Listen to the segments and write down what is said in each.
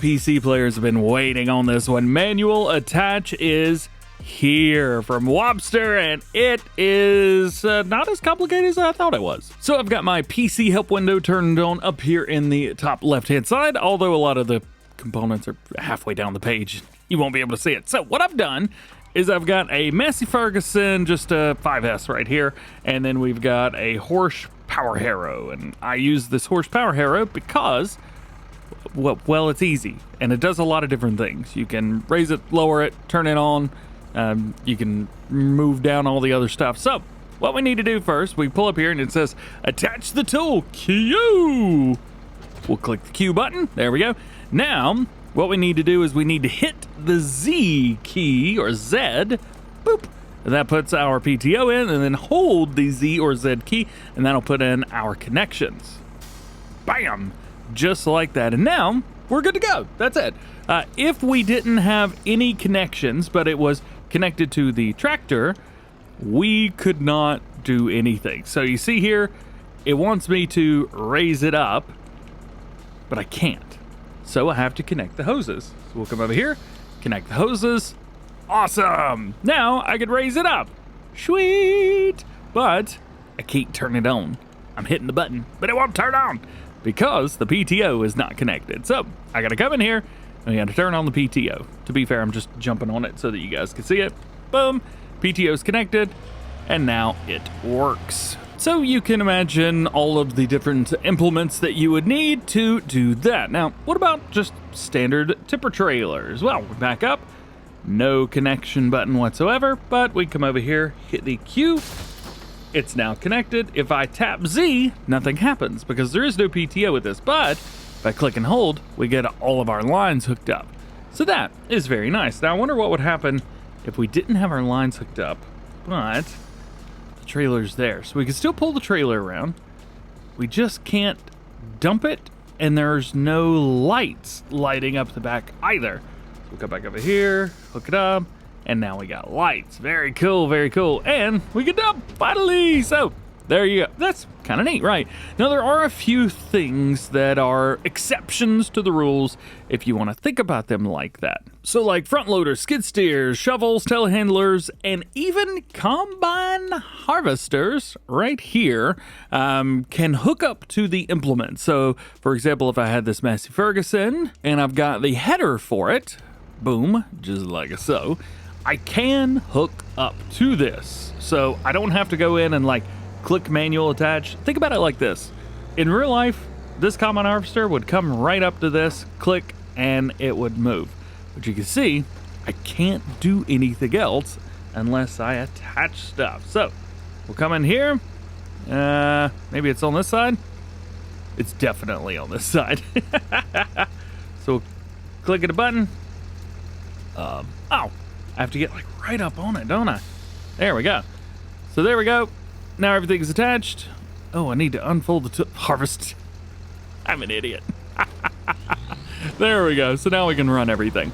PC players have been waiting on this one. Manual attach is here from Wobster, and it is not as complicated as I thought it was. So I've got my PC help window turned on up here in the top left-hand side, although a lot of the components are halfway down the page. You won't be able to see it. So what I've done is I've got a Massey Ferguson, just a 5S right here, and then we've got a Horsch Power Harrow, and I use this Horsch Power Harrow because, well, it's easy, and it does a lot of different things. You can raise it, lower it, turn it on. You can move down all the other stuff. So what we need to do first, we pull up here and it says attach the tool Q. We'll click the Q button. There we go. Now what we need to do is we need to hit the Z key or Z. Boop. And that puts our PTO in, and then hold the Z or Z key, and that'll put in our connections. Bam! Just like that. And now we're good to go. That's it. If we didn't have any connections, but it was connected to the tractor, we could not do anything. So you see here, it wants me to raise it up, but I can't. So I have to connect the hoses. So we'll come over here, connect the hoses. Awesome! Now I could raise it up. Sweet! But I can't turn it on. I'm hitting the button, but it won't turn on because the PTO is not connected. So I gotta come in here and I gotta turn on the PTO. To be fair, I'm just jumping on it so that you guys can see it. Boom! PTO's connected, and now it works. So you can imagine all of the different implements that you would need to do that. Now, what about just standard tipper trailers? Well, we back up. No connection button whatsoever, but we come over here, hit the Q. It's now connected. If I tap Z, nothing happens because there is no PTO with this, but if I click and hold, we get all of our lines hooked up. So that is very nice. Now I wonder what would happen if we didn't have our lines hooked up, but the trailer's there. So we can still pull the trailer around. We just can't dump it, and there's no lights lighting up the back either. So we'll go back over here, hook it up, and now we got lights. Very cool, very cool. And we can dump, finally! So there you go. That's kind of neat, right? Now, there are a few things that are exceptions to the rules if you want to think about them like that. So like front loaders, skid steers, shovels, telehandlers, and even combine harvesters right here can hook up to the implement. So, for example, if I had this Massey Ferguson and I've got the header for it, boom, just like so, I can hook up to this. So I don't have to go in and like click manual attach. Think about it like this. In real life, this combine harvester would come right up to this, click, and it would move. But you can see, I can't do anything else unless I attach stuff. So we'll come in here. Maybe it's on this side. It's definitely on this side. So click the button. Oh, I have to get like right up on it, don't I? There we go. So there we go. Now everything is attached. Oh, I need to unfold the harvest. I'm an idiot. There we go. So now we can run everything.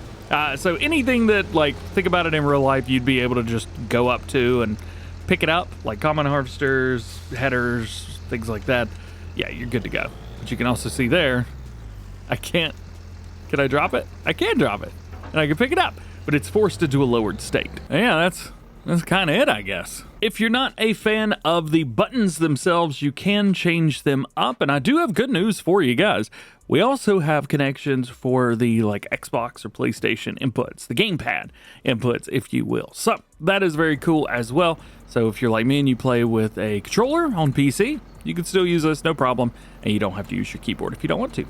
So anything that, like, think about it in real life, you'd be able to just go up to and pick it up, like combine harvesters, headers, things like that. Yeah, you're good to go. But you can also see there, I can't. Can I drop it? I can drop it. And I can pick it up, but it's forced into a lowered state. Yeah, that's kind of it, I guess. If you're not a fan of the buttons themselves, you can change them up, and I do have good news for you guys. We also have connections for the like Xbox or PlayStation inputs, the gamepad inputs, if you will. So that is very cool as well. So if you're like me and you play with a controller on PC, you can still use this, no problem, and you don't have to use your keyboard if you don't want to.